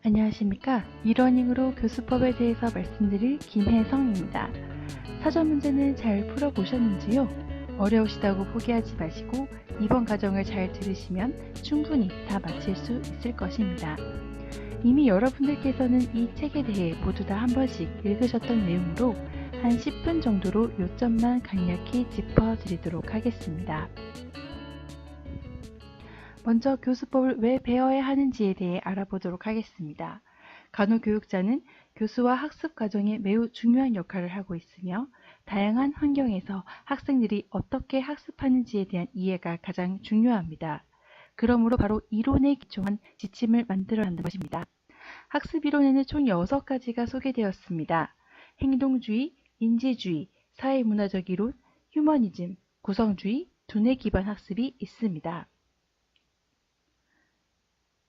안녕하십니까. 이러닝으로 교수법에 대해서 말씀드릴 김혜성입니다. 사전 문제는 잘 풀어보셨는지요? 어려우시다고 포기하지 마시고 이번 과정을 잘 들으시면 충분히 다 마칠 수 있을 것입니다. 이미 여러분들께서는 이 책에 대해 모두 다 한 번씩 읽으셨던 내용으로 한 10분 정도로 요점만 간략히 짚어드리도록 하겠습니다. 먼저 교수법을 왜 배워야 하는지에 대해 알아보도록 하겠습니다. 간호교육자는 교수와 학습 과정에 매우 중요한 역할을 하고 있으며 다양한 환경에서 학생들이 어떻게 학습하는지에 대한 이해가 가장 중요합니다. 그러므로 바로 이론에 기초한 지침을 만들어야 한다는 것입니다. 학습 이론에는 총 6가지가 소개되었습니다. 행동주의, 인지주의, 사회문화적 이론, 휴머니즘, 구성주의, 두뇌 기반 학습이 있습니다.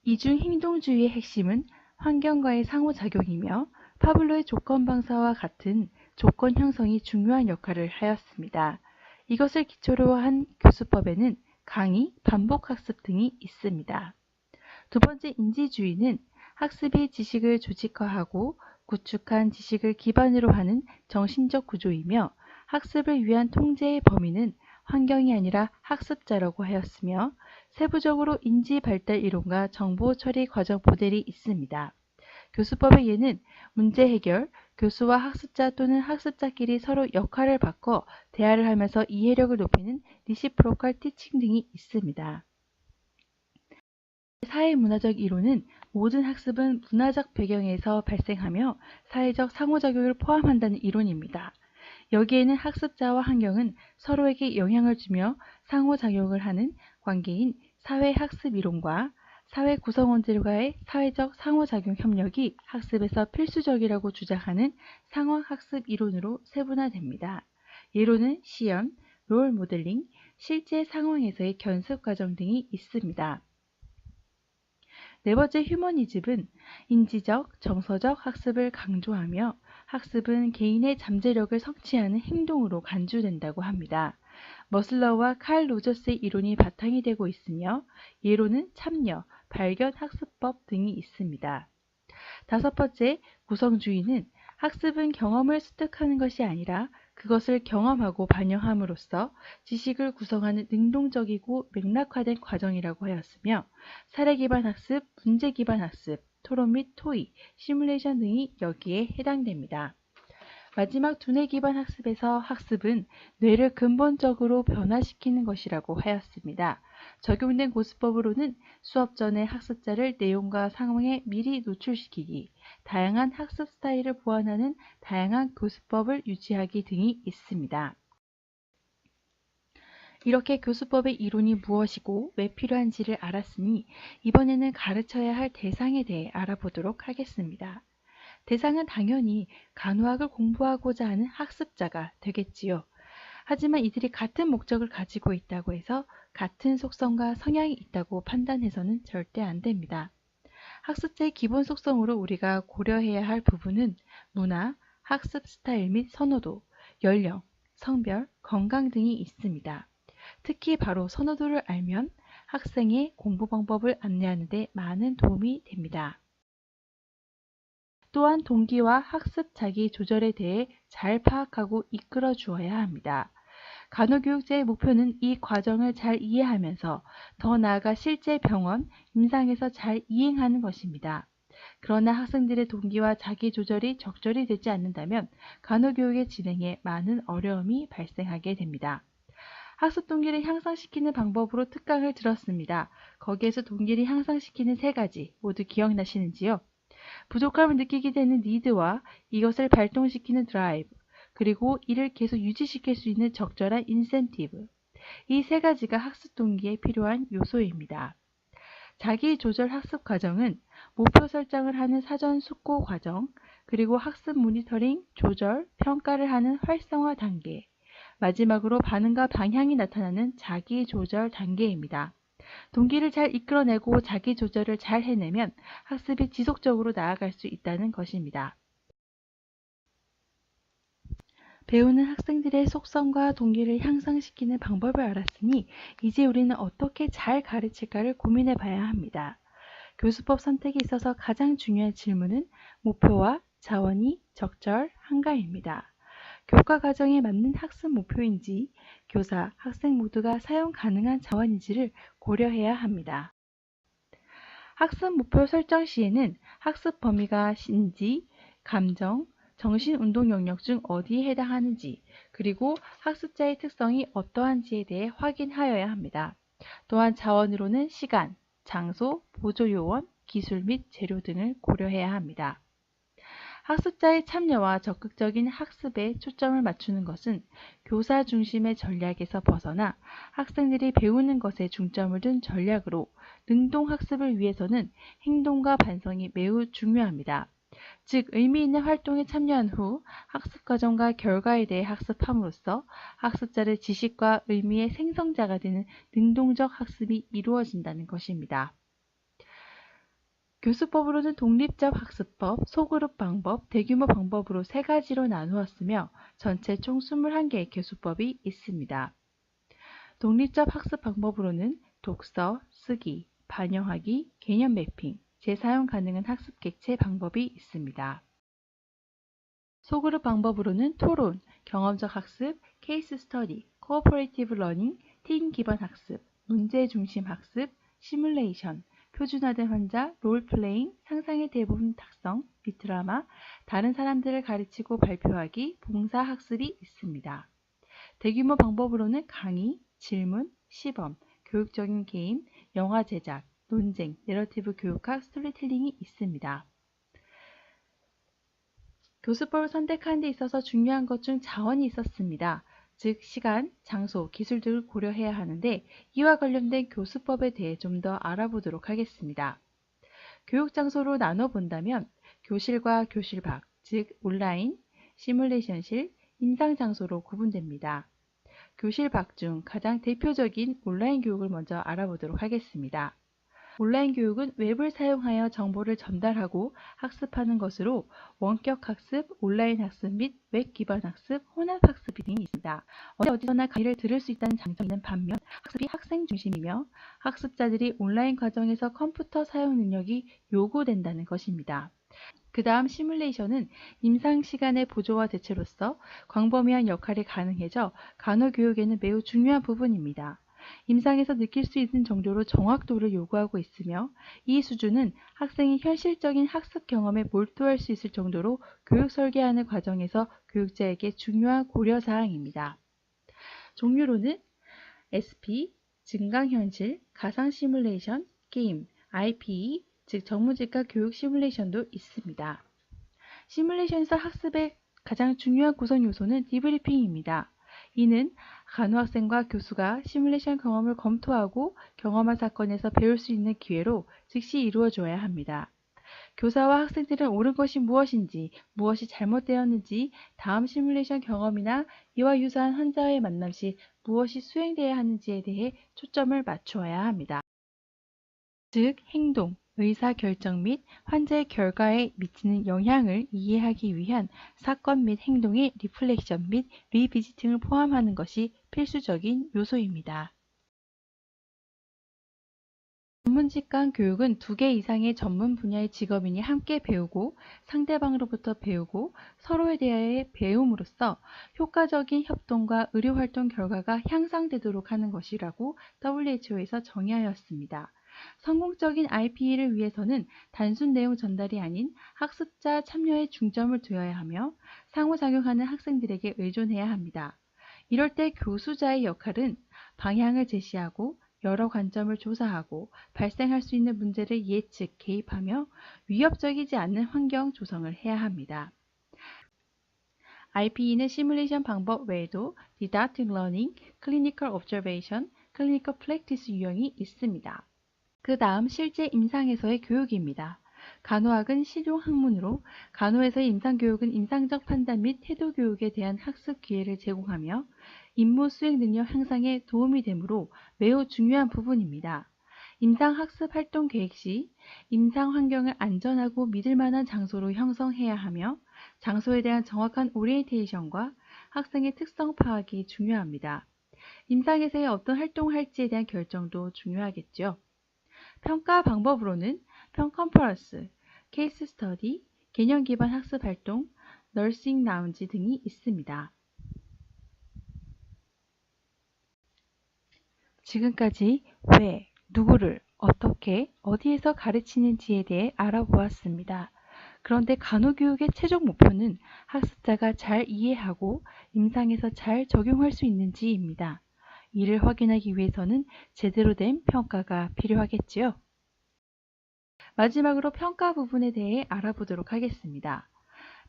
이 중 행동주의의 핵심은 환경과의 상호작용이며 파블로의 조건방사와 같은 조건 형성이 중요한 역할을 하였습니다. 이것을 기초로 한 교수법에는 강의, 반복학습 등이 있습니다. 두 번째 인지주의는 학습이 지식을 조직화하고 구축한 지식을 기반으로 하는 정신적 구조이며 학습을 위한 통제의 범위는 환경이 아니라 학습자라고 하였으며 세부적으로 인지 발달 이론과 정보 처리 과정 모델이 있습니다. 교수법의 예는 문제 해결, 교수와 학습자 또는 학습자끼리 서로 역할을 바꿔 대화를 하면서 이해력을 높이는 리시프로컬 티칭 등이 있습니다. 사회문화적 이론은 모든 학습은 문화적 배경에서 발생하며 사회적 상호작용을 포함한다는 이론입니다. 여기에는 학습자와 환경은 서로에게 영향을 주며 상호작용을 하는 관계인 사회학습 이론과 사회 구성원들과의 사회적 상호작용 협력이 학습에서 필수적이라고 주장하는 상황학습 이론으로 세분화됩니다. 예로는 시연, 롤 모델링, 실제 상황에서의 견습 과정 등이 있습니다. 네 번째 휴머니즘은 인지적, 정서적 학습을 강조하며 학습은 개인의 잠재력을 성취하는 행동으로 간주된다고 합니다. 머슬러와 칼 로저스의 이론이 바탕이 되고 있으며 예로는 참여, 발견 학습법 등이 있습니다. 다섯 번째, 구성주의는 학습은 경험을 습득하는 것이 아니라 그것을 경험하고 반영함으로써 지식을 구성하는 능동적이고 맥락화된 과정이라고 하였으며 사례 기반 학습, 문제 기반 학습, 토론 및 토의, 시뮬레이션 등이 여기에 해당됩니다. 마지막 두뇌 기반 학습에서 학습은 뇌를 근본적으로 변화시키는 것이라고 하였습니다. 적용된 고수법으로는 수업 전에 학습자를 내용과 상황에 미리 노출시키기, 다양한 학습 스타일을 보완하는 다양한 교수법을 유지하기 등이 있습니다. 이렇게 교수법의 이론이 무엇이고 왜 필요한지를 알았으니 이번에는 가르쳐야 할 대상에 대해 알아보도록 하겠습니다. 대상은 당연히 간호학을 공부하고자 하는 학습자가 되겠지요. 하지만 이들이 같은 목적을 가지고 있다고 해서 같은 속성과 성향이 있다고 판단해서는 절대 안 됩니다. 학습자의 기본 속성으로 우리가 고려해야 할 부분은 문화, 학습 스타일 및 선호도, 연령, 성별, 건강 등이 있습니다. 특히 바로 선호도를 알면 학생의 공부 방법을 안내하는 데 많은 도움이 됩니다. 또한 동기와 학습 자기 조절에 대해 잘 파악하고 이끌어 주어야 합니다. 간호교육자의 목표는 이 과정을 잘 이해하면서 더 나아가 실제 병원, 임상에서 잘 이행하는 것입니다. 그러나 학생들의 동기와 자기 조절이 적절히 되지 않는다면 간호교육의 진행에 많은 어려움이 발생하게 됩니다. 학습 동기를 향상시키는 방법으로 특강을 들었습니다. 거기에서 동기를 향상시키는 3가지 모두 기억나시는지요? 부족함을 느끼게 되는 니드와 이것을 발동시키는 드라이브, 그리고 이를 계속 유지시킬 수 있는 적절한 인센티브. 이 3가지가 학습 동기에 필요한 요소입니다. 자기조절 학습 과정은 목표 설정을 하는 사전 숙고 과정, 그리고 학습 모니터링, 조절, 평가를 하는 활성화 단계, 마지막으로 반응과 방향이 나타나는 자기조절 단계입니다. 동기를 잘 이끌어내고 자기 조절을 잘 해내면 학습이 지속적으로 나아갈 수 있다는 것입니다. 배우는 학생들의 속성과 동기를 향상시키는 방법을 알았으니 이제 우리는 어떻게 잘 가르칠까를 고민해 봐야 합니다. 교수법 선택에 있어서 가장 중요한 질문은 목표와 자원이 적절한가입니다. 교과 과정에 맞는 학습 목표인지 교사, 학생 모두가 사용 가능한 자원인지를 고려해야 합니다. 학습 목표 설정 시에는 학습 범위가 신지, 감정, 정신운동 영역 중 어디에 해당하는지, 그리고 학습자의 특성이 어떠한지에 대해 확인하여야 합니다. 또한 자원으로는 시간, 장소, 보조요원, 기술 및 재료 등을 고려해야 합니다. 학습자의 참여와 적극적인 학습에 초점을 맞추는 것은 교사 중심의 전략에서 벗어나 학생들이 배우는 것에 중점을 둔 전략으로 능동학습을 위해서는 행동과 반성이 매우 중요합니다. 즉 의미 있는 활동에 참여한 후 학습 과정과 결과에 대해 학습함으로써 학습자를 지식과 의미의 생성자가 되는 능동적 학습이 이루어진다는 것입니다. 교수법으로는 독립적 학습법, 소그룹 방법, 대규모 방법으로 세 가지로 나누었으며 전체 총 21개의 교수법이 있습니다. 독립적 학습 방법으로는 독서, 쓰기, 반영하기, 개념 매핑, 재사용 가능한 학습 객체 방법이 있습니다. 소그룹 방법으로는 토론, 경험적 학습, 케이스 스터디, 코오퍼레이티브 러닝, 팀 기반 학습, 문제 중심 학습, 시뮬레이션, 표준화된 환자, 롤플레잉, 상상의 대부분 특성, 비트라마, 다른 사람들을 가르치고 발표하기, 봉사학습이 있습니다. 대규모 방법으로는 강의, 질문, 시범, 교육적인 게임, 영화 제작, 논쟁, 내러티브 교육학, 스토리텔링이 있습니다. 교수법을 선택하는 데 있어서 중요한 것 중 자원이 있었습니다. 즉 시간, 장소, 기술 등을 고려해야 하는데 이와 관련된 교수법에 대해 좀 더 알아보도록 하겠습니다. 교육 장소로 나눠본다면 교실과 교실 밖, 즉 온라인, 시뮬레이션실, 임상 장소로 구분됩니다. 교실 밖 중 가장 대표적인 온라인 교육을 먼저 알아보도록 하겠습니다. 온라인 교육은 웹을 사용하여 정보를 전달하고 학습하는 것으로 원격 학습, 온라인 학습 및 웹 기반 학습, 혼합 학습 등이 있습니다. 어디서나 강의를 들을 수 있다는 장점이 있는 반면 학습이 학생 중심이며 학습자들이 온라인 과정에서 컴퓨터 사용 능력이 요구된다는 것입니다. 그 다음 시뮬레이션은 임상 시간의 보조와 대체로서 광범위한 역할이 가능해져 간호교육에는 매우 중요한 부분입니다. 임상에서 느낄 수 있는 정도로 정확도를 요구하고 있으며 이 수준은 학생이 현실적인 학습 경험에 몰두할 수 있을 정도로 교육 설계하는 과정에서 교육자에게 중요한 고려사항입니다. 종류로는 SP, 증강현실, 가상 시뮬레이션, 게임, IPE, 즉 전문직과 교육 시뮬레이션도 있습니다. 시뮬레이션에서 학습의 가장 중요한 구성 요소는 디브리핑입니다. 이는 간호학생과 교수가 시뮬레이션 경험을 검토하고 경험한 사건에서 배울 수 있는 기회로 즉시 이루어져야 합니다. 교사와 학생들은 옳은 것이 무엇인지, 무엇이 잘못되었는지, 다음 시뮬레이션 경험이나 이와 유사한 환자와의 만남 시 무엇이 수행되어야 하는지에 대해 초점을 맞추어야 합니다. 즉, 행동, 의사결정 및 환자의 결과에 미치는 영향을 이해하기 위한 사건 및 행동의 리플렉션 및 리비지팅을 포함하는 것이 필수적인 요소입니다. 전문직 간 교육은 2개 이상의 전문 분야의 직업인이 함께 배우고 상대방으로부터 배우고 서로에 대해 배움으로써 효과적인 협동과 의료활동 결과가 향상되도록 하는 것이라고 WHO에서 정의하였습니다. 성공적인 IPE를 위해서는 단순 내용 전달이 아닌 학습자 참여에 중점을 두어야 하며 상호작용하는 학생들에게 의존해야 합니다. 이럴 때 교수자의 역할은 방향을 제시하고 여러 관점을 조사하고 발생할 수 있는 문제를 예측, 개입하며 위협적이지 않는 환경 조성을 해야 합니다. IPE는 시뮬레이션 방법 외에도 Didactic Learning, Clinical Observation, Clinical Practice 유형이 있습니다. 그 다음 실제 임상에서의 교육입니다. 간호학은 실용학문으로 간호에서의 임상교육은 임상적 판단 및 태도교육에 대한 학습 기회를 제공하며 임무 수행 능력 향상에 도움이 되므로 매우 중요한 부분입니다. 임상학습 활동 계획 시 임상 환경을 안전하고 믿을 만한 장소로 형성해야 하며 장소에 대한 정확한 오리엔테이션과 학생의 특성 파악이 중요합니다. 임상에서의 어떤 활동을 할지에 대한 결정도 중요하겠죠. 평가 방법으로는 컨퍼런스, 케이스 스터디, 개념 기반 학습 활동, 널싱 라운지 등이 있습니다. 지금까지 왜, 누구를, 어떻게, 어디에서 가르치는지에 대해 알아보았습니다. 그런데 간호교육의 최종 목표는 학습자가 잘 이해하고 임상에서 잘 적용할 수 있는지입니다. 이를 확인하기 위해서는 제대로 된 평가가 필요하겠지요. 마지막으로 평가 부분에 대해 알아보도록 하겠습니다.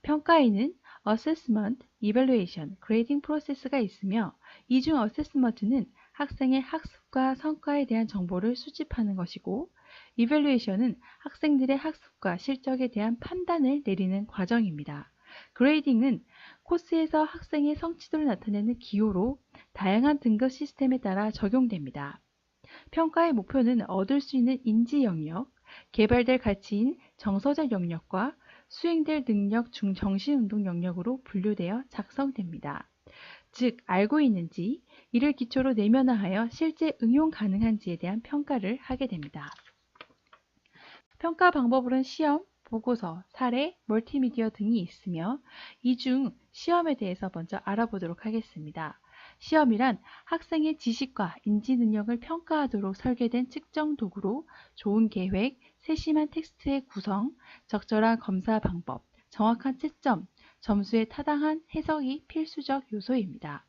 평가에는 Assessment, Evaluation, Grading 프로세스가 있으며 이 중 Assessment는 학생의 학습과 성과에 대한 정보를 수집하는 것이고 Evaluation은 학생들의 학습과 실적에 대한 판단을 내리는 과정입니다. Grading은 코스에서 학생의 성취도를 나타내는 기호로 다양한 등급 시스템에 따라 적용됩니다. 평가의 목표는 얻을 수 있는 인지 영역, 개발될 가치인 정서적 영역과 수행될 능력 중 정신운동 영역으로 분류되어 작성됩니다. 즉, 알고 있는지, 이를 기초로 내면화하여 실제 응용 가능한지에 대한 평가를 하게 됩니다. 평가 방법으로는 시험, 보고서, 사례, 멀티미디어 등이 있으며 이 중 시험에 대해서 먼저 알아보도록 하겠습니다. 시험이란 학생의 지식과 인지 능력을 평가하도록 설계된 측정 도구로 좋은 계획, 세심한 텍스트의 구성, 적절한 검사 방법, 정확한 채점, 점수에 타당한 해석이 필수적 요소입니다.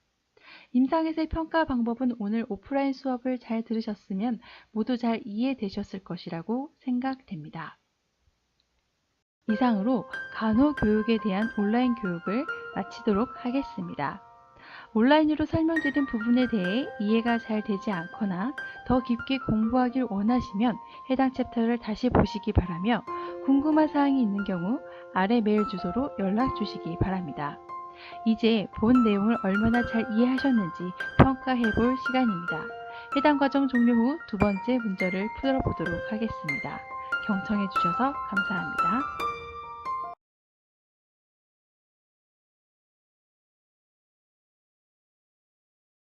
임상에서의 평가 방법은 오늘 오프라인 수업을 잘 들으셨으면 모두 잘 이해되셨을 것이라고 생각됩니다. 이상으로 간호교육에 대한 온라인 교육을 마치도록 하겠습니다. 온라인으로 설명드린 부분에 대해 이해가 잘 되지 않거나 더 깊게 공부하길 원하시면 해당 챕터를 다시 보시기 바라며 궁금한 사항이 있는 경우 아래 메일 주소로 연락 주시기 바랍니다. 이제 본 내용을 얼마나 잘 이해하셨는지 평가해 볼 시간입니다. 해당 과정 종료 후 두 번째 문제를 풀어보도록 하겠습니다. 경청해 주셔서 감사합니다.